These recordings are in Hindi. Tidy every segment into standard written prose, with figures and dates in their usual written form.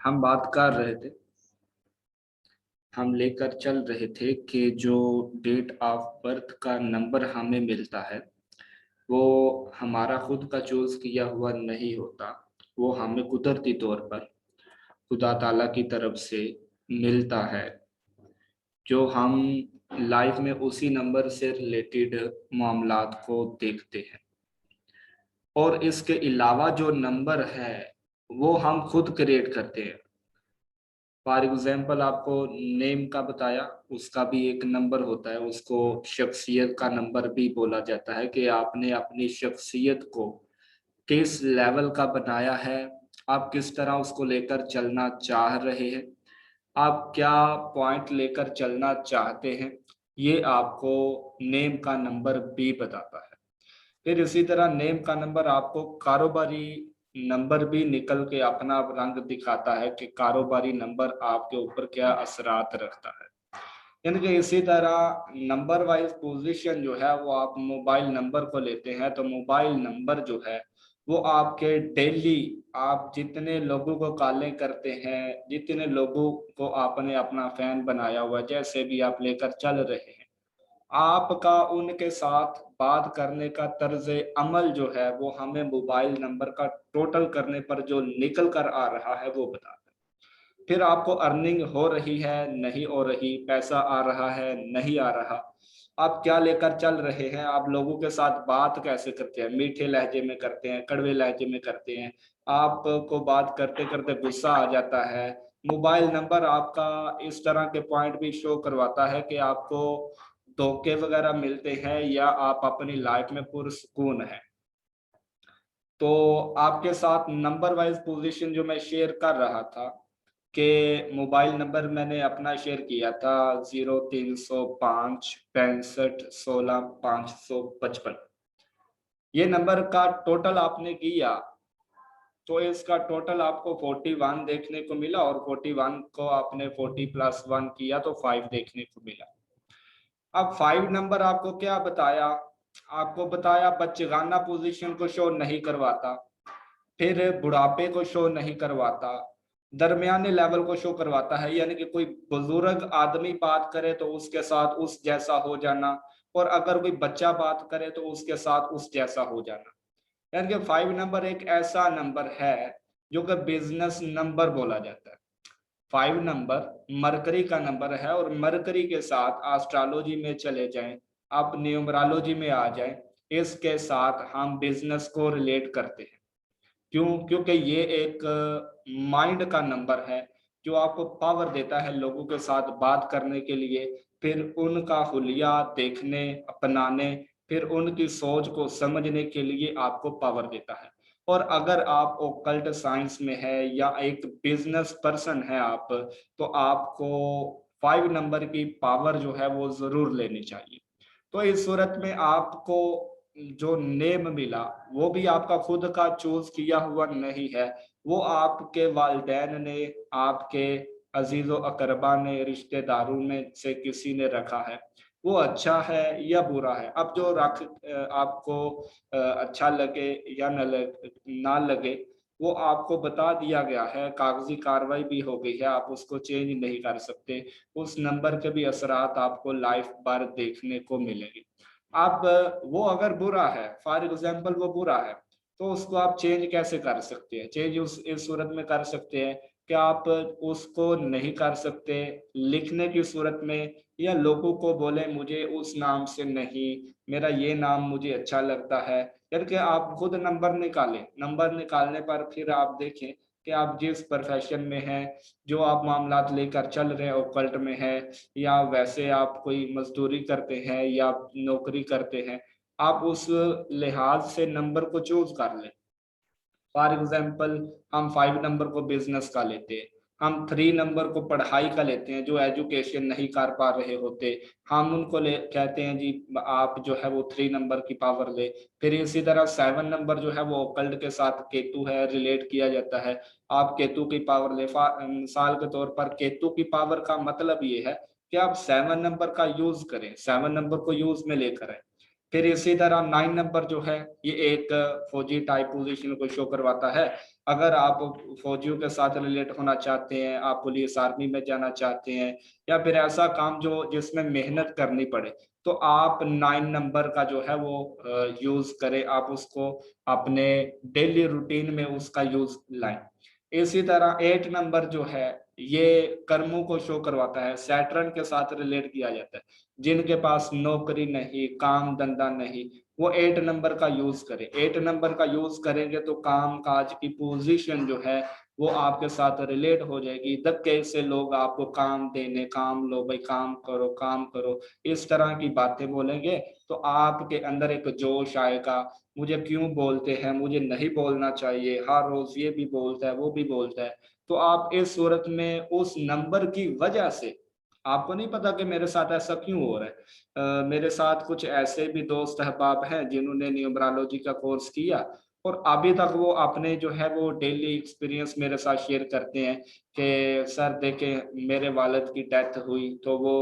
हम बात कर रहे थे, हम लेकर चल रहे थे कि जो डेट ऑफ बर्थ का नंबर हमें मिलता है वो हमारा खुद का चूज किया हुआ नहीं होता। वो हमें कुदरती तौर पर खुदा ताला की तरफ से मिलता है, जो हम लाइफ में उसी नंबर से रिलेटेड मामलात को देखते हैं। और इसके अलावा जो नंबर है वो हम खुद क्रिएट करते हैं। फॉर एग्जाम्पल आपको नेम का बताया, उसका भी एक नंबर होता है, उसको शख्सियत का नंबर भी बोला जाता है कि आपने अपनी शख्सियत को किस लेवल का बनाया है, आप किस तरह उसको लेकर चलना चाह रहे हैं, आप क्या पॉइंट लेकर चलना चाहते हैं, ये आपको नेम का नंबर भी बताता है। फिर इसी तरह नेम का नंबर आपको कारोबारी नंबर भी निकल के अपना रंग दिखाता है कि कारोबारी नंबर आपके ऊपर क्या असरात रखता है। यानी कि इसी तरह नंबर वाइज पोजीशन जो है वो आप मोबाइल नंबर को लेते हैं तो मोबाइल नंबर जो है वो आपके डेली आप जितने लोगों को कॉलें करते हैं, जितने लोगों को आपने अपना फैन बनाया हुआ, जैसे भी आप लेकर चल रहे हैं, आपका उनके साथ बात करने का तर्ज अमल जो है वो हमें मोबाइल नंबर का टोटल करने पर जो निकल कर आ रहा है वो बताता है। फिर आपको अर्निंग हो रही है नहीं हो रही, पैसा आ रहा है नहीं आ रहा, आप क्या लेकर चल रहे हैं, आप लोगों के साथ बात कैसे करते हैं, मीठे लहजे में करते हैं, कड़वे लहजे में करते हैं, आपको बात करते करते गुस्सा आ जाता है। मोबाइल नंबर आपका इस तरह के पॉइंट भी शो करवाता है कि आपको धोखे वगैरह मिलते हैं या आप अपनी लाइफ में पुरसुकून है। तो आपके साथ नंबर वाइज पोजीशन जो मैं शेयर कर रहा था कि मोबाइल नंबर मैंने अपना शेयर किया था 0305 65 16 555। ये नंबर का टोटल आपने किया तो इसका टोटल आपको 41 देखने को मिला, और 41 को आपने 40+1 किया तो 5 देखने को मिला। अब 5 नंबर आपको क्या बताया, आपको बताया बच्चेगाना पोजीशन को शो नहीं करवाता, फिर बुढ़ापे को शो नहीं करवाता, दरमियाने लेवल को शो करवाता है, यानी कि कोई बुजुर्ग आदमी बात करे तो उसके साथ उस जैसा हो जाना, और अगर कोई बच्चा बात करे तो उसके साथ उस जैसा हो जाना। यानी कि 5 नंबर एक ऐसा नंबर है जो कि बिजनेस नंबर बोला जाता है। 5 नंबर मरकरी का नंबर है, और मरकरी के साथ एस्ट्रोलॉजी में चले जाएं, आप न्यूमरोलॉजी में आ जाएं, इसके साथ हम बिजनेस को रिलेट करते हैं। क्यों? क्योंकि ये एक माइंड का नंबर है जो आपको पावर देता है लोगों के साथ बात करने के लिए, फिर उनका हुलिया देखने, अपनाने, फिर उनकी सोच को समझने के लिए आपको पावर देता है। और अगर आप ओकल्ट साइंस में है या एक बिजनेस पर्सन है आप, तो आपको 5 नंबर की पावर जो है वो जरूर लेनी चाहिए। तो इस सूरत में आपको जो नेम मिला वो भी आपका खुद का चूज किया हुआ नहीं है, वो आपके वालिदैन ने, आपके अजीजो अकरबा ने, रिश्तेदारों में से किसी ने रखा है। वो अच्छा है या बुरा है, अब जो रख आपको अच्छा लगे या ना लगे वो आपको बता दिया गया है, कागजी कार्रवाई भी हो गई है, आप उसको चेंज नहीं कर सकते। उस नंबर के भी असरात आपको लाइफ भर देखने को मिलेंगे। अब वो अगर बुरा है, फॉर एग्जाम्पल वो बुरा है, तो उसको आप चेंज कैसे कर सकते हैं? चेंज उस इस सूरत में कर सकते हैं कि आप उसको नहीं कर सकते लिखने की सूरत में, या लोगों को बोले मुझे उस नाम से नहीं, मेरा ये नाम मुझे अच्छा लगता है। यानी कि आप खुद नंबर निकालें, नंबर निकालने पर फिर आप देखें कि आप जिस प्रोफेशन में हैं, जो आप मामलात लेकर चल रहे हैं ओकल्ट में है, या वैसे आप कोई मजदूरी करते हैं या नौकरी करते हैं, आप उस लिहाज से नंबर को चूज कर लें। फॉर एग्जाम्पल हम 5 नंबर को बिजनेस का लेते हैं, हम 3 नंबर को पढ़ाई का लेते हैं, जो एजुकेशन नहीं कर पा रहे होते, हम उनको ले कहते हैं जी आप जो है वो 3 नंबर की पावर ले। फिर इसी तरह 7 नंबर जो है वो ओकल्ट के साथ केतु है, रिलेट किया जाता है, आप केतु की पावर ले। मिसाल के तौर पर केतु की पावर का मतलब ये है कि आप 7 नंबर का यूज करें, 7 नंबर को यूज में लेकर आए। फिर इसी तरह 9 नंबर जो है ये एक फौजी टाइप पोजीशन को शो करवाता है। अगर आप फौजियों के साथ रिलेट होना चाहते हैं, आप पुलिस आर्मी में जाना चाहते हैं, या फिर ऐसा काम जो जिसमें मेहनत करनी पड़े, तो आप 9 नंबर का जो है वो यूज करें, आप उसको अपने डेली रूटीन में उसका यूज लाएं। इसी तरह 8 नंबर जो है ये कर्मों को शो करवाता है, सैटर्न के साथ रिलेट किया जाता है। जिनके पास नौकरी नहीं, काम धंधा नहीं, वो 8 नंबर का यूज करें। 8 नंबर का यूज करेंगे तो काम काज की पोजीशन जो है वो आपके साथ रिलेट हो जाएगी। धक्के से लोग आपको काम देने, काम लो भाई, काम करो काम करो, इस तरह की बातें बोलेंगे तो आपके अंदर एक जोश आएगा। मुझे क्यों बोलते हैं, मुझे नहीं बोलना चाहिए, हर रोज ये भी बोलता है वो भी बोलता है। तो आप इस सूरत में उस नंबर की वजह से, आपको नहीं पता कि मेरे साथ ऐसा क्यों हो रहा है, मेरे साथ कुछ ऐसे भी दोस्त अहबाब हैं जिन्होंने न्यूमरोलॉजी का कोर्स किया और अभी तक वो अपने जो है वो डेली एक्सपीरियंस मेरे साथ शेयर करते हैं कि सर देखें मेरे वालिद की डेथ हुई तो वो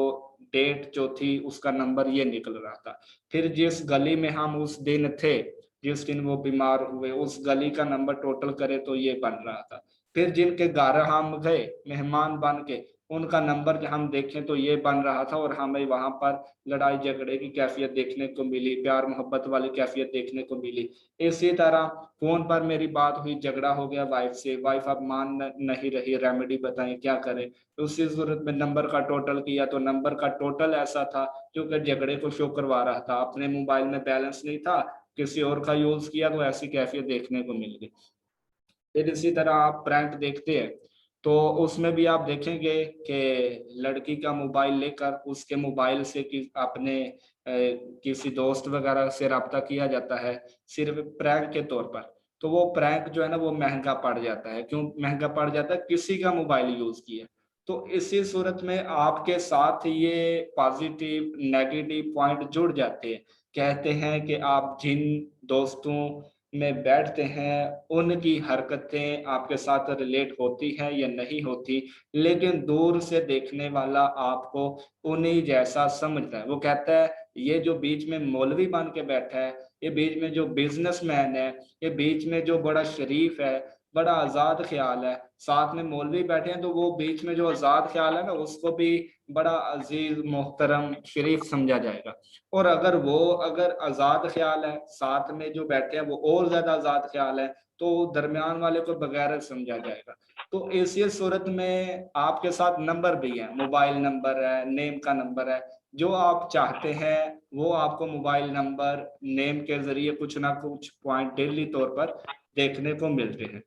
डेट जो थी उसका नंबर ये निकल रहा था। फिर जिस गली में हम उस दिन थे, जिस दिन वो बीमार हुए, उस गली का नंबर टोटल करे तो ये बन रहा था। फिर जिनके घर हम गए मेहमान बन के, उनका नंबर जब हम देखें तो ये बन रहा था और हमें वहां पर लड़ाई झगड़े की कैफियत देखने को मिली, प्यार मोहब्बत वाली कैफियत देखने को मिली। इसी तरह फोन पर मेरी बात हुई, झगड़ा हो गया वाइफ से, वाइफ अब मान नहीं रही, रेमेडी बताएं क्या करें। तो उसी सूरत में नंबर का टोटल किया तो नंबर का टोटल ऐसा था क्योंकि झगड़े को शो करवा रहा था। अपने मोबाइल में बैलेंस नहीं था, किसी और का यूज किया तो ऐसी कैफियत देखने को मिल गई। फिर इसी तरह आप प्रैंक देखते हैं तो उसमें भी आप देखेंगे कि लड़की का मोबाइल लेकर उसके मोबाइल से अपने किसी दोस्त वगैरह से रब्ता किया जाता है सिर्फ प्रैंक के तौर पर। तो वो प्रैंक जो है ना वो महंगा पड़ जाता है। क्यों महंगा पड़ जाता है? किसी का मोबाइल यूज किया। तो इसी सूरत में आपके साथ ये पॉजिटिव नेगेटिव पॉइंट जुड़ जाते हैं। कहते हैं कि आप जिन दोस्तों में बैठते हैं उनकी हरकतें आपके साथ रिलेट होती हैं या नहीं होती, लेकिन दूर से देखने वाला आपको उन्हीं जैसा समझता है। वो कहता है ये जो बीच में मौलवी बन के बैठा है, ये बीच में जो बिजनेसमैन है, ये बीच में जो बड़ा शरीफ है, बड़ा आजाद ख्याल है, साथ में मौलवी बैठे हैं, तो वो बीच में जो आजाद ख्याल है ना उसको भी बड़ा अजीज मोहतरम शरीफ समझा जाएगा। और अगर आजाद ख्याल है, साथ में जो बैठे हैं वो और ज्यादा आजाद ख्याल है, तो दरमियान वाले को बगैर समझा जाएगा। तो इसी सूरत में आपके साथ नंबर भी है, मोबाइल नंबर है, नेम का नंबर है। जो आप चाहते हैं वो आपको मोबाइल नंबर नेम के जरिए कुछ ना कुछ पॉइंट डेली तौर पर देखने को मिलते हैं।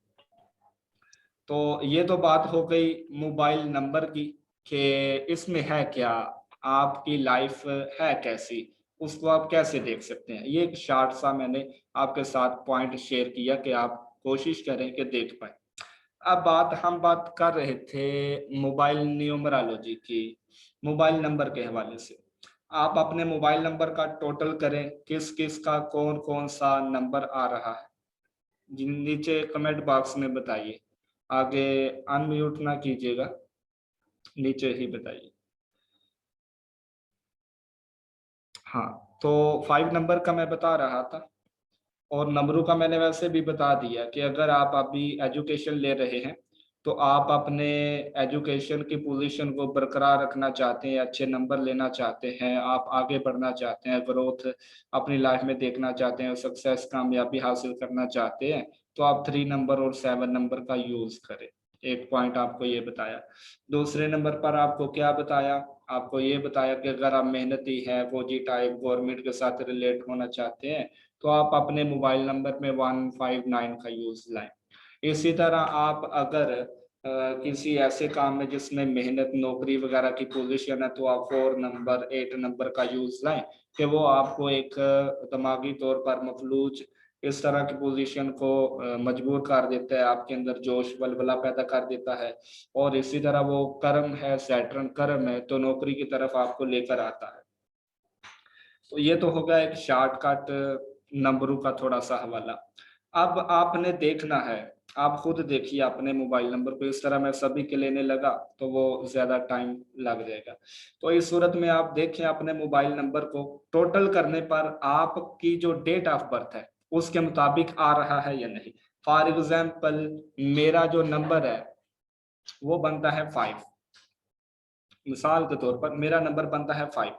तो ये तो बात हो गई मोबाइल नंबर की कि इसमें है क्या, आपकी लाइफ है कैसी, उसको आप कैसे देख सकते हैं। ये एक शार्ट सा मैंने आपके साथ पॉइंट शेयर किया कि आप कोशिश करें कि देख पाए। अब हम बात कर रहे थे मोबाइल न्यूमरोलॉजी की, मोबाइल नंबर के हवाले से। आप अपने मोबाइल नंबर का टोटल करें, किस किस का कौन कौन सा नंबर आ रहा है, नीचे कमेंट बॉक्स में बताइए। आगे अनम्यूट ना कीजिएगा, नीचे ही बताइए। हाँ, तो 5 नंबर का मैं बता रहा था और नंबरों का मैंने वैसे भी बता दिया कि अगर आप अभी एजुकेशन ले रहे हैं तो आप अपने एजुकेशन की पोजीशन को बरकरार रखना चाहते हैं, अच्छे नंबर लेना चाहते हैं, आप आगे बढ़ना चाहते हैं, ग्रोथ अपनी लाइफ में देखना चाहते हैं, सक्सेस कामयाबी हासिल करना चाहते हैं, तो आप 3 नंबर और 7 नंबर का यूज करें। एक पॉइंट आपको ये बताया। दूसरे नंबर पर आपको क्या बताया? आपको ये बताया कि अगर आप मेहनती हैं, फौजी टाइप गवर्नमेंट के साथ रिलेट होना चाहते हैं, तो आप अपने मोबाइल नंबर में 159 का यूज लाएं। इसी तरह आप अगर किसी ऐसे काम में जिसमें मेहनत नौकरी वगैरह की पोजीशन है, तो आप 4 नंबर 8 नंबर का यूज लाएं कि वो आपको एक दिमागी तौर पर मफलूज इस तरह की पोजीशन को मजबूर कर देता है, आपके अंदर जोश वलवला पैदा कर देता है। और इसी तरह वो कर्म है, सैटर्न कर्म है, तो नौकरी की तरफ आपको लेकर आता है। तो ये तो होगा एक शॉर्टकट नंबरों का थोड़ा सा हवाला। अब आपने देखना है, आप खुद देखिए अपने मोबाइल नंबर को, इस तरह मैं सभी के लेने लगा तो वो ज्यादा टाइम लग जाएगा। तो इस सूरत में आप देखें अपने मोबाइल नंबर को टोटल करने पर आपकी जो डेट ऑफ बर्थ है उसके मुताबिक आ रहा है या नहीं। फॉर एग्जाम्पल मेरा जो नंबर है वो बनता है 5, मिसाल के तौर पर मेरा नंबर बनता है 5,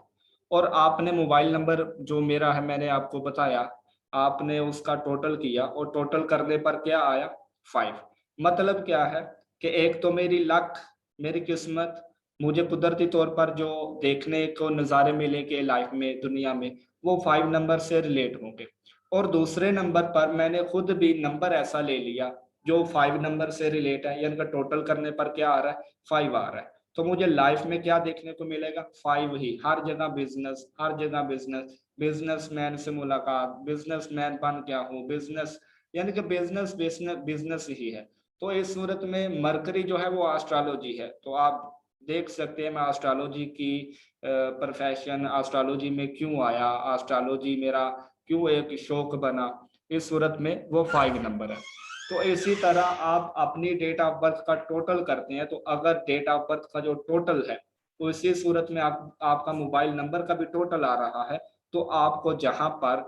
और आपने मोबाइल नंबर जो मेरा है मैंने आपको बताया, आपने उसका टोटल किया और टोटल करने पर क्या आया 5। मतलब क्या है कि एक तो मेरी लक, मेरी किस्मत, मुझे कुदरती तौर पर जो देखने को नज़ारे मिलेंगे लाइफ में दुनिया में वो 5 नंबर से रिलेट होंगे। और दूसरे नंबर पर मैंने खुद भी नंबर ऐसा ले लिया जो 5 नंबर से रिलेट है, यानी कि टोटल करने पर क्या आ रहा है 5 आ रहा है। तो मुझे लाइफ में क्या देखने को मिलेगा 5 ही, हर जगह बिजनेस, हर जगह बिजनेस, बिजनेसमैन से मुलाकात, बिजनेसमैन बन गया हूँ, बिजनेस, यानी कि बिजनेस बिजनेस बिजनेस ही है। तो इस सूरत में मरकरी जो है वो एस्ट्रोलॉजी है, तो आप देख सकते हैं मैं एस्ट्रोलॉजी की प्रोफेशन, एस्ट्रोलॉजी में क्यों आया, एस्ट्रोलॉजी मेरा क्यों एक शौक बना, इस सूरत में वो 5 नंबर है। तो इसी तरह आप अपनी डेट ऑफ बर्थ का टोटल करते हैं, तो अगर डेट ऑफ बर्थ का जो टोटल है तो इसी सूरत में आपका मोबाइल नंबर का भी टोटल आ रहा है। तो आपको जहां पर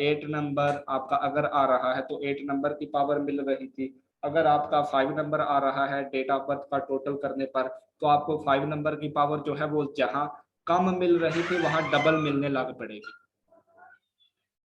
8 नंबर आपका अगर आ रहा है तो 8 नंबर की पावर मिल रही थी, अगर आपका 5 नंबर आ रहा है डेट ऑफ बर्थ का टोटल करने पर तो आपको 5 नंबर की पावर जो है वो जहां कम मिल रही थी वहां डबल मिलने लग पड़ेगी।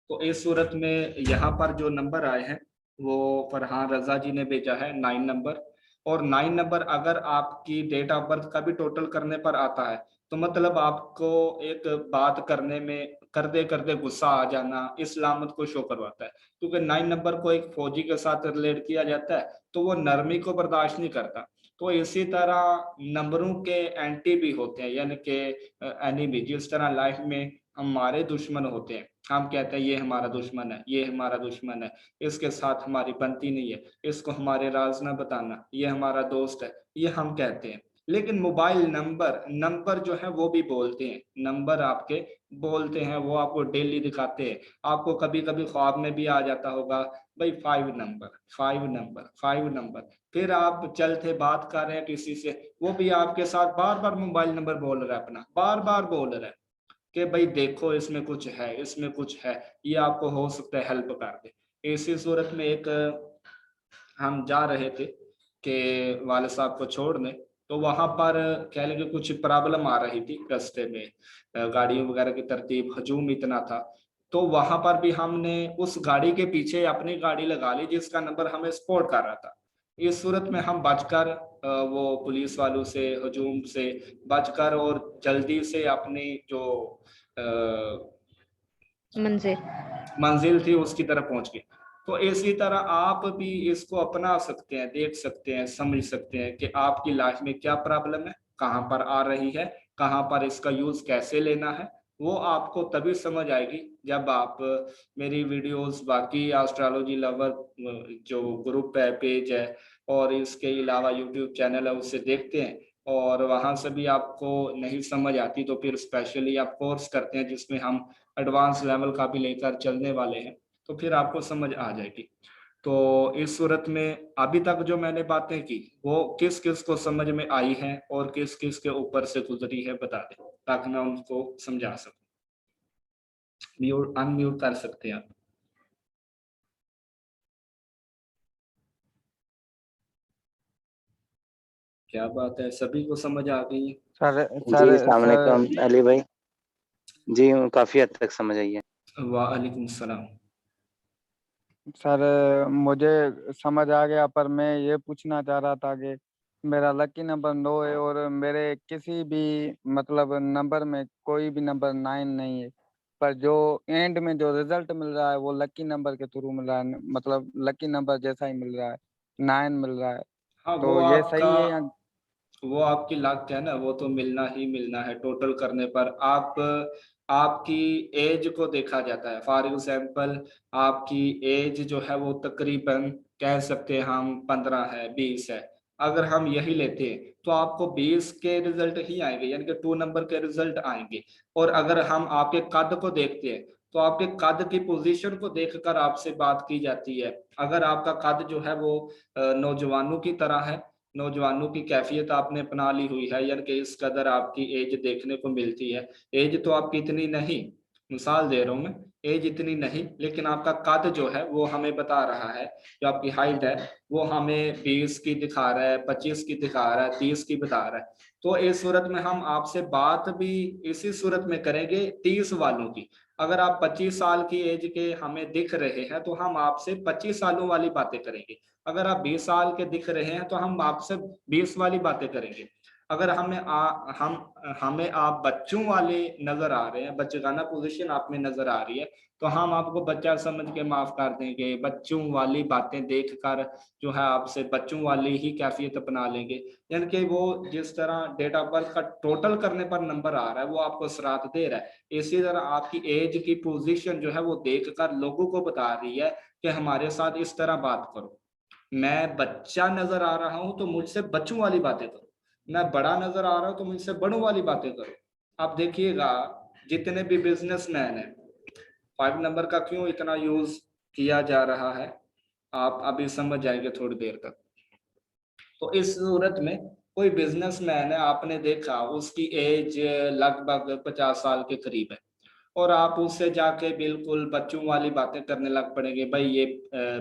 तो इस सूरत में यहाँ पर जो नंबर आए हैं वो फरहान रजा जी ने भेजा है 9 नंबर। और 9 नंबर अगर आपकी डेट ऑफ बर्थ का भी टोटल करने पर आता है तो मतलब आपको एक बात करने में करते गुस्सा आ जाना इस लामत को शो करवाता है, क्योंकि 9 नंबर को एक फौजी के साथ रिलेट किया जाता है तो वो नरमी को बर्दाश्त नहीं करता। तो इसी तरह नंबरों के एंटी भी होते हैं, यानी कि एनिमी, जिस तरह लाइफ में हमारे दुश्मन होते हैं, हम कहते हैं ये हमारा दुश्मन है, ये हमारा दुश्मन है, इसके साथ हमारी बनती नहीं है, इसको हमारे राज ना बताना, ये हमारा दोस्त है, ये हम कहते हैं। लेकिन मोबाइल नंबर नंबर जो है वो भी बोलते हैं, नंबर आपके बोलते हैं, वो आपको डेली दिखाते हैं। आपको कभी कभी ख्वाब में भी आ जाता होगा भाई 5 नंबर, 5 नंबर, 5 नंबर। फिर आप चलते बात कर रहे हैं किसी से, वो भी आपके साथ बार बार मोबाइल नंबर बोल रहा है, अपना बार बार बोल रहा है कि भाई देखो इसमें कुछ है, इसमें कुछ है, ये आपको हो सकता है हेल्प कर दे। इसी सूरत में एक हम जा रहे थे कि वाले साहब को छोड़ने, तो वहां पर कह लेंगे कुछ प्रॉब्लम आ रही थी रास्ते में, गाड़ियों वगैरह की तरतीब, हजूम इतना था। तो वहां पर भी हमने उस गाड़ी के पीछे अपनी गाड़ी लगा ली जिसका नंबर हमें स्पॉट कर रहा था। इस सूरत में हम बचकर वो पुलिस वालों से, हजूम से बचकर और जल्दी से अपनी जो मंजिल। मंजिल थी उसकी तरफ पहुंच गए। तो इसी तरह आप भी इसको अपना सकते हैं, देख सकते हैं, समझ सकते हैं कि आपकी लाइफ में क्या प्रॉब्लम है, कहाँ पर आ रही है, कहाँ पर इसका यूज कैसे लेना है। वो आपको तभी समझ आएगी जब आप मेरी वीडियोस, बाकी एस्ट्रोलॉजी लवर जो ग्रुप है, पेज है, और इसके अलावा यूट्यूब चैनल है उससे देखते हैं, और वहां से भी आपको नहीं समझ आती तो फिर स्पेशली आप कोर्स करते हैं जिसमें हम एडवांस लेवल का भी लेकर चलने वाले हैं, तो फिर आपको समझ आ जाएगी। तो इस सूरत में अभी तक जो मैंने बातें की वो किस किस को समझ में आई हैं और किस किस के ऊपर से गुजरी है बता दें, ताकि मैं उनको समझा सकूं। म्यूट अनम्यूट कर सकते हैं आप। क्या बात है, सभी को समझ आ गई है? सर जी सर अस्सलाम सर वालेकुम अली भाई। जी काफ़ी हद तक समझ आई है। वालेकुम सलाम। सर मुझे समझ आ गया, पर मैं ये पूछना चाह रहा था कि मेरा लकी नंबर 9 है और मेरे किसी भी मतलब नंबर में कोई भी नंबर 9 नहीं है, पर जो एंड में जो रिजल्ट मिल रहा है वो लकी नंबर के थ्रू मिल रहा है, मतलब लकी नंबर जैसा ही मिल रहा है, 9 मिल रहा है। हाँ तो ये सही है या? वो आपकी लक है ना, वो तो मिलना ही मिलना है। टोटल करने पर आप आपकी एज को देखा जाता है। फॉर एग्जाम्पल आपकी एज जो है वो तकरीबन कह सकते हैं हम 15 है, 20 है, अगर हम यही लेते हैं तो आपको 20 के रिजल्ट ही आएंगे, यानी कि 2 नंबर के रिजल्ट आएंगे। और अगर हम आपके कद को देखते हैं तो आपके कद की पोजीशन को देखकर आपसे बात की जाती है। अगर आपका कद जो है वो नौजवानों की तरह है, नौजवानों की कैफियत आपने अपना ली हुई है, यानी कि इस कदर आपकी एज देखने को मिलती है। एज तो आपकी इतनी नहीं, मिसाल दे रहा हूँ मैं, एज इतनी नहीं, लेकिन आपका कद जो है वो हमें बता रहा है, जो आपकी हाइट है वो हमें 20 की दिखा रहा है, 25 की दिखा रहा है, 30 की बता रहा है। तो इस सूरत में हम आपसे बात भी इसी सूरत में करेंगे 30 वालों की। अगर आप 25 साल की एज के हमें दिख रहे हैं तो हम आपसे 25 सालों वाली बातें करेंगे। अगर आप 20 साल के दिख रहे हैं तो हम आपसे 20 वाली बातें करेंगे। अगर हमें आप बच्चों वाले नजर आ रहे हैं, बच्चेगाना पोजीशन आप में नजर आ रही है, तो हम आपको बच्चा समझ के माफ कर देंगे, बच्चों वाली बातें देखकर जो है आपसे बच्चों वाली ही कैफियत अपना लेंगे। यानी कि वो जिस तरह डेट ऑफ बर्थ का टोटल करने पर नंबर आ रहा है वो आपको सराहत दे रहा है, इसी तरह आपकी एज की पोजीशन जो है वो देखकर लोगों को बता रही है कि हमारे साथ इस तरह बात करो। मैं बच्चा नजर आ रहा हूं तो मुझसे बच्चों वाली बातें करो, मैं बड़ा नजर आ रहा हूं तो मुझसे बड़ों वाली बातें करो। आप देखिएगा जितने भी बिजनेसमैन हैं, 5 नंबर का क्यों इतना यूज किया जा रहा है आप अभी समझ जाएंगे थोड़ी देर तक। तो इस सूरत में कोई बिजनेसमैन है, आपने देखा उसकी एज लगभग 50 साल के करीब है, और आप उससे जाके बिल्कुल बच्चों वाली बातें करने लग पड़ेंगे, भाई ये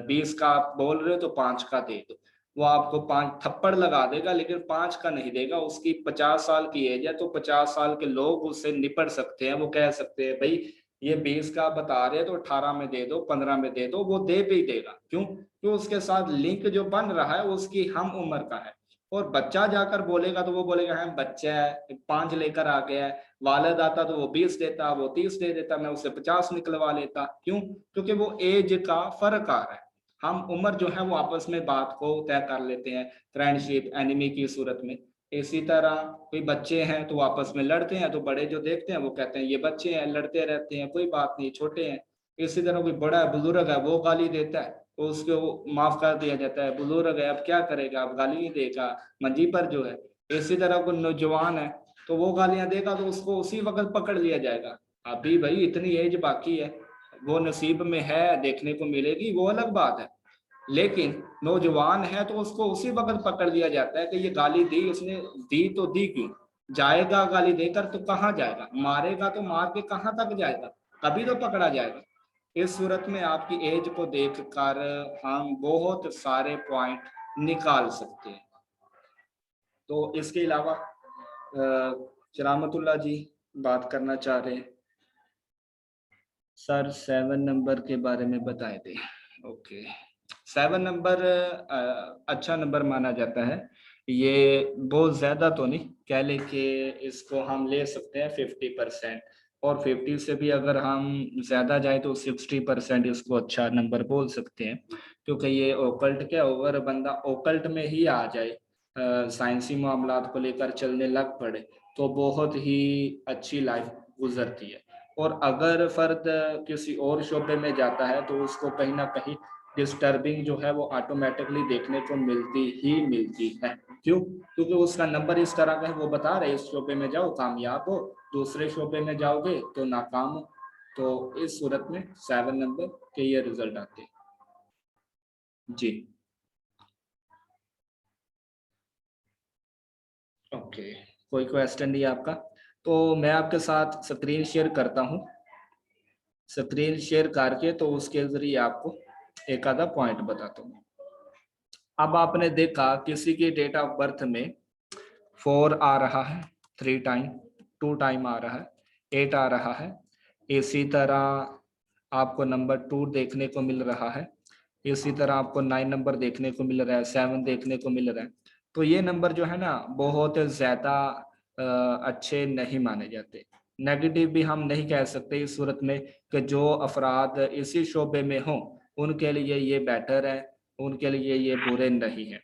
20 का आप बोल रहे हो तो 5 का दे दो। वो आपको 5 थप्पड़ लगा देगा लेकिन 5 का नहीं देगा। उसकी 50 साल की एज है तो 50 साल के लोग उससे निपट सकते हैं, वो कह सकते हैं भाई ये 20 का बता रहे तो 18 में दे दो, 15 में दे दो, वो दे भी देगा। क्यों? क्यों? उसके साथ लिंक जो बन रहा है उसकी हम उम्र का है। और बच्चा जाकर बोलेगा तो वो बोलेगा हम बच्चा है, 5 लेकर आ गया है, वालिद आता तो वो 20 देता, वो 30 दे देता, मैं उससे 50 निकलवा लेता। क्यों? क्योंकि वो एज का फर्क आ रहा है। हम उम्र जो है वो आपस में बात को तय कर लेते हैं, फ्रेंडशिप एनिमी की सूरत में। इसी तरह कोई बच्चे हैं तो आपस में लड़ते हैं, तो बड़े जो देखते हैं वो कहते हैं ये बच्चे हैं, लड़ते रहते हैं, कोई बात नहीं, छोटे हैं। इसी तरह कोई बड़ा बुजुर्ग है वो गाली देता है तो उसको माफ कर दिया जाता है, बुजुर्ग है अब क्या करेगा, अब गाली नहीं देगा, मंजी पर जो है। इसी तरह कोई नौजवान है तो वो गालियां देगा तो उसको उसी वक्त पकड़ लिया जाएगा। अभी भाई इतनी एज बाकी है, वो नसीब में है, देखने को मिलेगी, वो अलग बात है। लेकिन नौजवान है तो उसको उसी वक्त पकड़ लिया जाता है कि ये गाली दी, उसने दी तो दी क्यों, जाएगा गाली देकर तो कहाँ जाएगा, मारेगा तो मार के कहाँ तक जाएगा, कभी तो पकड़ा जाएगा। इस सूरत में आपकी एज को देखकर हम बहुत सारे पॉइंट निकाल सकते हैं। तो इसके अलावा शरामतुल्लाह जी बात करना चाह रहे हैं। सर 7 नंबर के बारे में बताए थे। ओके, 7 नंबर अच्छा नंबर माना जाता है। ये बहुत ज्यादा तो नहीं कह ले कि इसको हम ले सकते हैं 50%, और 50 से भी अगर हम ज्यादा जाए तो 60% इसको अच्छा नंबर बोल सकते हैं। क्योंकि ये ओकल्ट के अगर बंदा ओकल्ट में ही आ जाए, साइंसी मामलात को लेकर चलने लग पड़े, तो बहुत ही अच्छी लाइफ गुजरती है। और अगर फर्द किसी और शोबे में जाता है तो उसको कहीं ना कहीं डिस्टर्बिंग जो है वो ऑटोमेटिकली देखने को मिलती ही मिलती है। क्यों? क्योंकि उसका नंबर इस तरह का है, वो बता रहे इस शोबे में जाओ कामयाब हो, दूसरे शोबे में जाओगे तो नाकाम हो। तो इस सूरत में 7 नंबर के ये रिजल्ट आते हैं जी। ओके, कोई क्वेश्चन नहीं आपका? तो मैं आपके साथ स्क्रीन शेयर करता हूँ, स्क्रीन शेयर करके तो उसके जरिए आपको एक आधा पॉइंट बताता हूँ। अब आपने देखा किसी की डेट ऑफ बर्थ में 4 आ रहा है, 3 टाइम, 2 टाइम आ रहा है, 8 आ रहा है। इसी तरह आपको नंबर 2 देखने को मिल रहा है। इसी तरह आपको 9 नंबर देखने को मिल रहा है, 7 देखने को मिल रहा है। तो ये नंबर जो है ना बहुत ज्यादा अच्छे नहीं माने जाते। नेगेटिव भी हम नहीं कह सकते इस सूरत में कि जो अफराद इसी शोबे में हों उनके लिए ये बेटर है, उनके लिए ये बुरे नहीं है।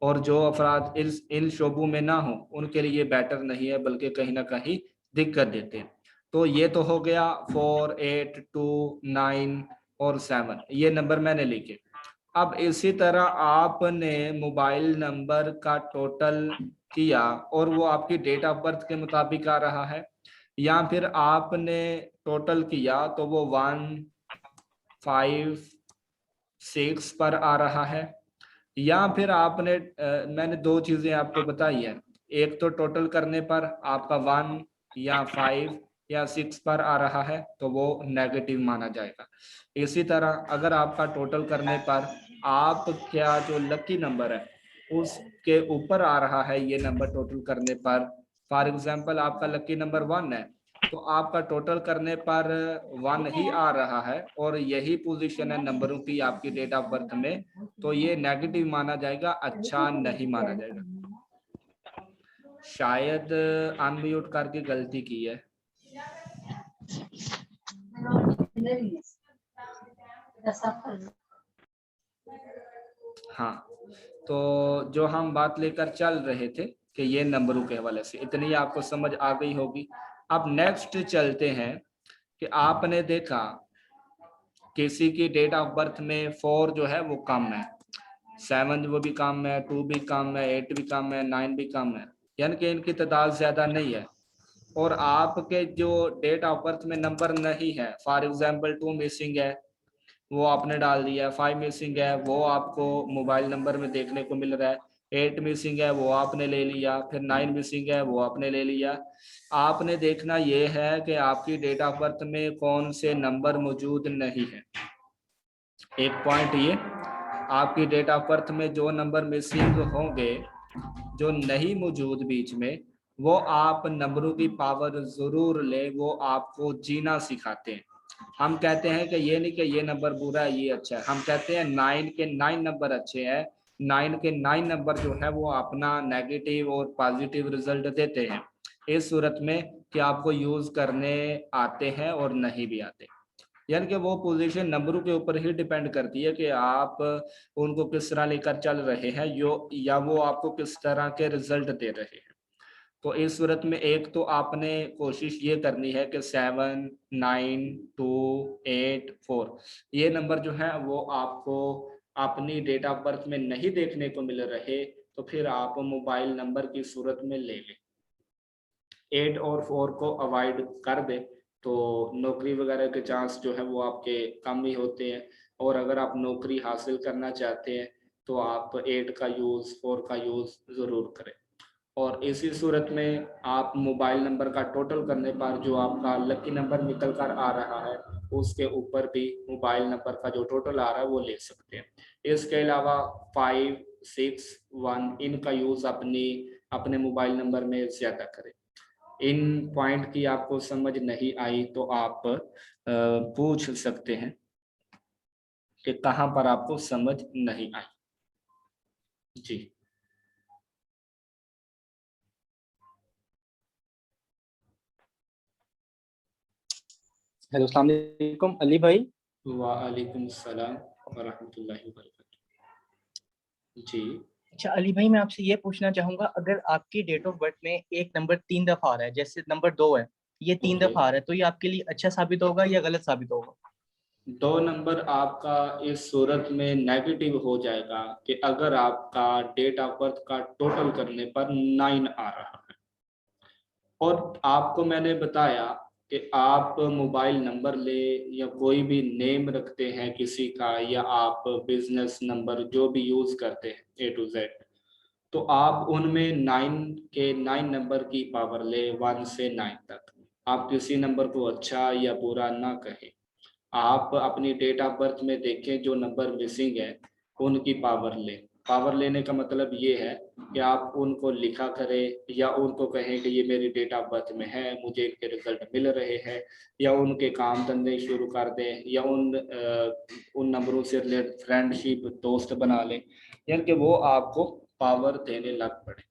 और जो अफराद इन शोबों में ना हो उनके लिए बेटर नहीं है, बल्कि कहीं ना कहीं दिक्कत देते हैं। तो ये तो हो गया 4, 8, 2, 9 और 7, ये नंबर मैंने लिखे। अब इसी तरह आपने मोबाइल नंबर का टोटल किया और वो आपकी डेट ऑफ बर्थ के मुताबिक आ रहा है, या फिर आपने टोटल किया तो वो 1, 5, 6 पर आ रहा है, या फिर आपने मैंने दो चीजें आपको बताई है, एक तो टोटल करने पर आपका 1 या 5 या 6 पर आ रहा है तो वो नेगेटिव माना जाएगा। इसी तरह अगर आपका टोटल करने पर आप क्या जो लकी नंबर है उसके ऊपर आ रहा है ये नंबर टोटल करने पर, फॉर एग्जांपल आपका लकी नंबर 1 है तो आपका टोटल करने पर 1 ही आ रहा है और यही पोजीशन है नंबरों की आपकी डेट ऑफ बर्थ में, तो ये नेगेटिव माना जाएगा, अच्छा नहीं माना जाएगा। शायद अनम्यूट करके गलती की है। हाँ, तो जो हम बात लेकर चल रहे थे कि ये नंबरों के हवाले से इतनी आपको समझ आ गई होगी। अब नेक्स्ट चलते हैं कि आपने देखा किसी की डेट ऑफ बर्थ में 4 जो है वो कम है, 7 वो भी कम है, 2 भी कम है, 8 भी कम है, 9 भी कम है, यानी कि इनकी तादाद ज्यादा नहीं है। और आपके जो डेट ऑफ बर्थ में नंबर नहीं है, फॉर एग्जाम्पल 2 मिसिंग है वो आपने डाल दिया, 5 मिसिंग है वो आपको मोबाइल नंबर में देखने को मिल रहा है, 8 मिसिंग है वो आपने ले लिया, फिर 9 मिसिंग है वो आपने ले लिया। आपने देखना ये है कि आपकी डेट ऑफ बर्थ में कौन से नंबर मौजूद नहीं है। एक पॉइंट ये, आपकी डेट ऑफ बर्थ में जो नंबर मिसिंग होंगे, जो नहीं मौजूद बीच में, वो आप नंबरों की पावर जरूर ले, वो आपको जीना सिखाते हैं। हम कहते हैं कि ये नहीं कि ये नंबर बुरा है ये अच्छा है, हम कहते हैं 9 के 9 नंबर अच्छे हैं, 9 के 9 नंबर जो है वो अपना नेगेटिव और पॉजिटिव रिजल्ट देते हैं, इस सूरत में कि आपको यूज करने आते हैं और नहीं भी आते। यानी कि वो पोजीशन नंबरों के ऊपर ही डिपेंड करती है कि आप उनको किस तरह लेकर चल रहे हैं या वो आपको किस तरह के रिजल्ट दे रहे हैं। तो इस सूरत में एक तो आपने कोशिश ये करनी है कि 7, 9, 2, 8, 4 ये नंबर जो है वो आपको अपनी डेट ऑफ बर्थ में नहीं देखने को मिल रहे, तो फिर आप मोबाइल नंबर की सूरत में ले लें। 8 और 4 को अवॉइड कर दे तो नौकरी वगैरह के चांस जो है वो आपके कम ही होते हैं। और अगर आप नौकरी हासिल करना चाहते हैं तो आप 8 का यूज़ 4 का यूज़ ज़रूर करें। और इसी सूरत में आप मोबाइल नंबर का टोटल करने पर जो आपका लकी नंबर निकल कर आ रहा है उसके ऊपर भी मोबाइल नंबर का जो टोटल आ रहा है वो ले सकते हैं। इसके अलावा 5, 6, 1 इनका यूज़ अपने मोबाइल नंबर में ज़्यादा करें। इन पॉइंट की आपको समझ नहीं आई तो आप पूछ सकते हैं कि कहाँ पर आपको समझ नहीं आई। जी हेलो, अस्सलाम वालेकुम अली भाई। वालेकुम सलाम व रहमतुल्लाहि व बरकातहू। जी अच्छा अली भाई, मैं आपसे ये पूछना चाहूंगा, अगर आपकी डेट ऑफ बर्थ में एक नंबर 3 दफा आ रहा है, जैसे नंबर 2 है, ये 3 ओके, दफा आ रहा है, तो ये आपके लिए अच्छा साबित होगा या गलत साबित होगा? 2 नंबर आपका इस सूरत में नेगेटिव हो जाएगा कि अगर आपका डेट ऑफ बर्थ का टोटल करने पर 9 आ रहा है। और आपको मैंने बताया कि आप मोबाइल नंबर ले या कोई भी नेम रखते हैं किसी का, या आप बिजनेस नंबर जो भी यूज करते हैं A to Z, तो आप उनमें 9 के 9 नंबर की पावर ले, 1 से 9 तक। आप किसी नंबर को अच्छा या बुरा ना कहें, आप अपनी डेट ऑफ बर्थ में देखें जो नंबर मिसिंग है उनकी पावर लें। पावर लेने का मतलब ये है कि आप उनको लिखा करें या उनको कहें कि ये मेरी डेट ऑफ बर्थ में है, मुझे इनके रिजल्ट मिल रहे हैं, या उनके काम धंधे शुरू कर दें, या उन नंबरों से रिलेटेड फ्रेंडशिप दोस्त बना लें, यानी कि वो आपको पावर देने लग पड़े।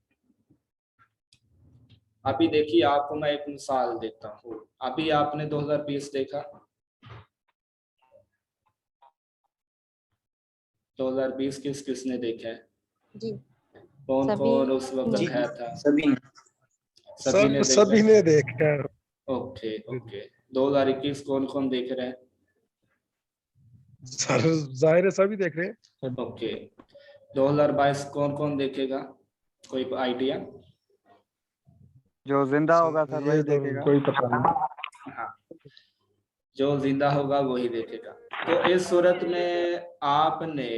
अभी देखिए आपको मैं एक मिसाल देता हूँ। अभी आपने 2020 देखा, 2020 किस किसने देखा है? जी कौन सभी कौन उस वक्त जी है था? सभी ने। सभी ने देखा? सभी ने देखा है। Okay okay. 2021 कौन कौन देख रहे हैं? सर जाहिर है सभी देख रहे हैं। ओके। 2022 कौन कौन देखेगा? कोई आइडिया? जो जिंदा होगा सर वही ये तो देखेगा। कोई पता नहीं। हाँ, जो जिंदा होगा वही देखेगा। तो इस सूरत में आपने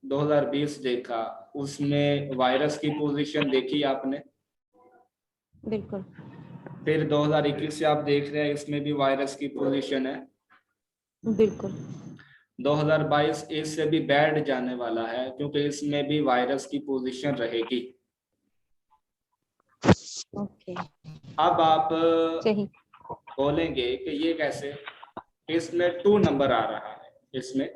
2020 देखा, उसमें वायरस की पोजीशन देखी आपने। बिल्कुल। फिर 2021 से आप देख रहे हैं, इसमें भी वायरस की पोजीशन है। बिल्कुल। 2022 इससे भी बैड जाने वाला है, क्योंकि इसमें भी वायरस की पोजीशन रहेगी। ओके। अब आप सही। बोलेंगे कि ये कैसे, इसमें 2 नंबर आ रहा है, इसमें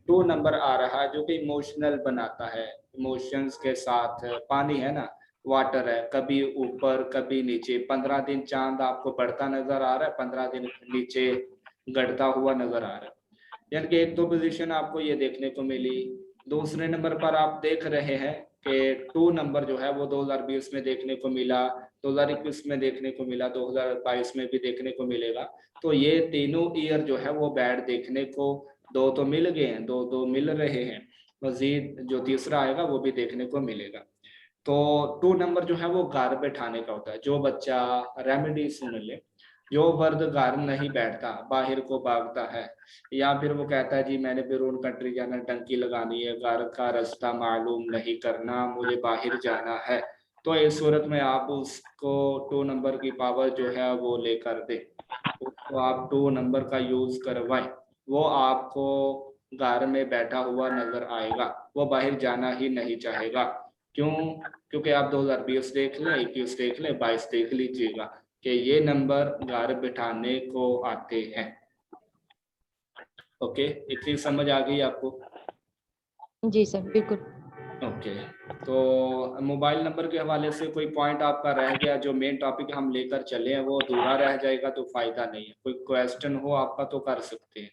2 नंबर आ रहा है जो कि इमोशनल बनाता है। इमोशंस के साथ पानी है ना, वाटर है, कभी ऊपर कभी नीचे। 15 दिन चांद आपको बढ़ता नजर आ रहा है, 15 दिन नीचे घटता हुआ नजर आ रहा है। यानी कि 1-2 पोजीशन आपको ये देखने को मिली। दूसरे नंबर पर आप देख रहे हैं कि 2 नंबर जो है वो 2020 में देखने को मिला, 2021 में देखने को मिला, 2022 में भी देखने को मिलेगा। तो ये तीनों ईयर जो है वो बैड देखने को 2 तो मिल गए हैं, 2 मिल रहे हैं, मजीद जो तीसरा आएगा वो भी देखने को मिलेगा। तो 2 नंबर जो है वो घर बैठाने का होता है। जो बच्चा रेमेडी सुन ले, जो वर्द घर नहीं बैठता, बाहर को भागता है, या फिर वो कहता है जी मैंने बैरून कंट्री जाना, टंकी लगानी है, घर का रास्ता मालूम नहीं करना, मुझे बाहर जाना है, तो इस सूरत में आप उसको 2 नंबर की पावर जो है वो लेकर दे, उसको आप 2 नंबर का यूज करवाएं, वो आपको घर में बैठा हुआ नजर आएगा, वो बाहर जाना ही नहीं चाहेगा। क्यों? क्योंकि आप 2020 देख लें, 21 देख लें, 22 देख लीजिएगा कि ये नंबर घर बिठाने को आते हैं। ओके, इतनी समझ आ गई आपको? जी सर, बिल्कुल। ओके, तो मोबाइल नंबर के हवाले से कोई पॉइंट आपका रह गया, जो मेन टॉपिक हम लेकर चले हैं वो अधूरा रह जाएगा तो फायदा नहीं है। कोई क्वेश्चन हो आपका तो कर सकते हैं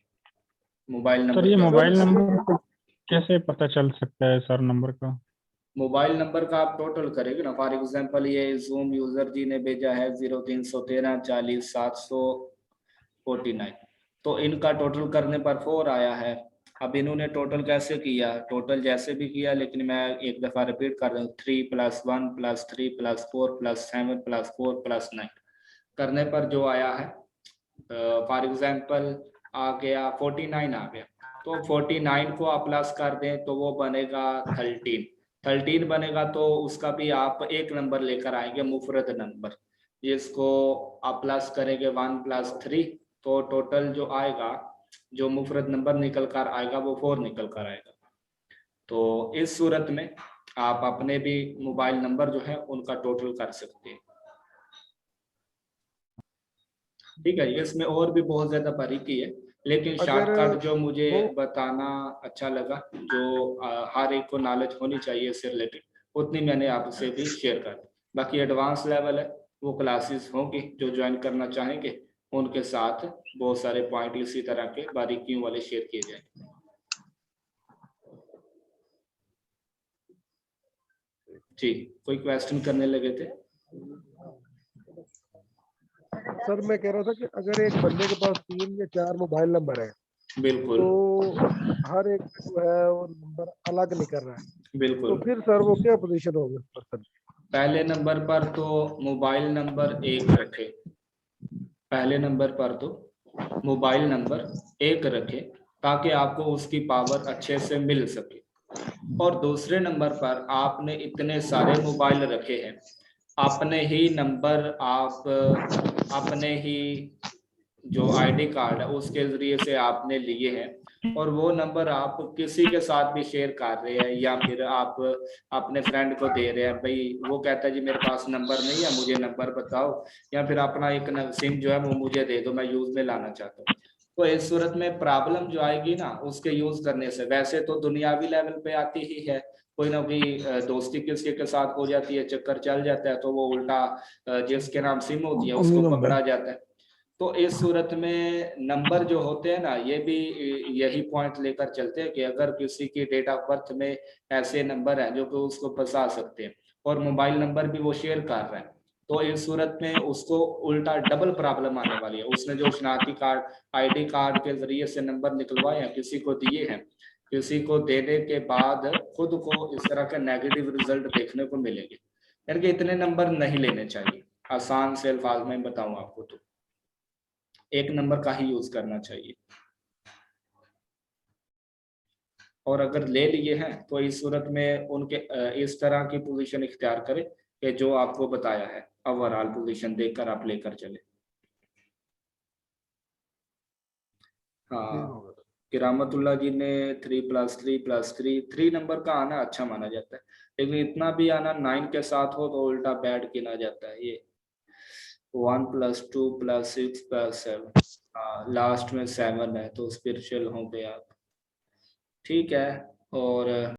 मोबाइल नंबर सर ये के मोबाइल हवाले से। नंबर कैसे पता चल सकता है सर नंबर का? मोबाइल नंबर का आप टोटल करेंगे ना। फॉर एग्जांपल ये जूम यूजर जी ने भेजा है 0313 40 749, तो इनका टोटल करने पर 4 आया है। अब इन्होंने टोटल कैसे किया, टोटल जैसे भी किया, लेकिन मैं एक दफा रिपीट कर रहा हूँ, 3 + 1 + 3 + 4 + 7 + 4 + 9 करने पर जो आया है, फॉर एग्जांपल आ गया 49 आ गया, तो 49 को आप प्लस कर दें तो वो बनेगा 13 बनेगा। तो उसका भी आप एक नंबर लेकर आएंगे, मुफरद नंबर, जिसको आप प्लस करेंगे 1 + 3, तो टोटल जो आएगा, जो मुफरद नंबर निकल कर आएगा वो 4 निकल कर आएगा। तो इस सूरत में आप अपने भी मोबाइल नंबर जो है उनका टोटल कर सकते हैं। ठीक है, इसमें और भी बहुत ज्यादा बारीकी है, लेकिन अगर शॉर्टकट जो मुझे वो- बताना अच्छा लगा, जो हर एक को नॉलेज होनी चाहिए इससे रिलेटेड, उतनी मैंने आपसे भी शेयर कर दी। बाकी एडवांस लेवल है, वो क्लासेस होंगी, जो ज्वाइन करना चाहेंगे उनके साथ बहुत सारे पॉइंट इसी तरह के बारीकियों वाले शेयर किए जाएंगे। जी, कोई क्वेश्चन करने लगे थे? सर मैं कह रहा था कि अगर एक बंदे के पास 3 या 4 मोबाइल नंबर है बिल्कुल तो हर एक जो है वो नंबर अलग नहीं कर रहा है, तो बिल्कुल। फिर सर वो क्या पोजीशन होगी उस पर्सन? पहले नंबर पर तो मोबाइल नंबर 1 रखे, पहले नंबर पर तो मोबाइल नंबर 1 रखे, ताकि आपको उसकी पावर अच्छे से मिल सके। और दूसरे नंबर पर आपने इतने सारे मोबाइल रखे हैं, अपने ही नंबर आप अपने ही जो आईडी कार्ड है उसके जरिए से आपने लिए हैं, और वो नंबर आप किसी के साथ भी शेयर कर रहे हैं, या फिर आप अपने फ्रेंड को दे रहे हैं, भाई वो कहता है जी मेरे पास नंबर नहीं है, मुझे नंबर बताओ, या फिर अपना एक सिम जो है वो मुझे दे दो, मैं यूज में लाना चाहता हूँ। तो इस सूरत में प्रॉब्लम जो आएगी ना उसके यूज करने से, वैसे तो दुनियावी लेवल पे आती ही है, कोई ना कोई दोस्ती किसी के साथ हो जाती है, चक्कर चल जाता है, तो वो उल्टा जिसके नाम सिम होती है उसको पकड़ा जाता है। तो इस सूरत में नंबर जो होते हैं ना, ये भी यही पॉइंट लेकर चलते हैं कि अगर किसी की डेट ऑफ बर्थ में ऐसे नंबर हैं जो कि उसको फंसा सकते हैं, और मोबाइल नंबर भी वो शेयर कर रहे हैं, तो इस सूरत में उसको उल्टा डबल प्रॉब्लम आने वाली है। उसने जो शनाख्ती कार्ड, आईडी कार्ड के जरिए से नंबर निकलवाए हैं, किसी को दिए हैं, किसी को देने के बाद खुद को इस तरह के नेगेटिव रिजल्ट देखने को मिलेंगे। यानी कि इतने नंबर नहीं लेने चाहिए। आसान से अल्फाज में बताऊं आपको तो एक नंबर का ही यूज करना चाहिए। और अगर ले लिए हैं तो इस सूरत में उनके इस तरह की पोजीशन इख्तियार करें कि जो आपको बताया है, ओवरऑल पोजीशन देखकर आप लेकर चले। हाँ, किरामतुल्लाह जी ने 3+3+3 नंबर का आना अच्छा माना जाता है, लेकिन इतना भी आना 9 के साथ हो तो उल्टा बैड गिना जाता है। ये 1+2+6+7 लास्ट में 7 है तो स्पिरिचुअल हो गए आप, ठीक है। और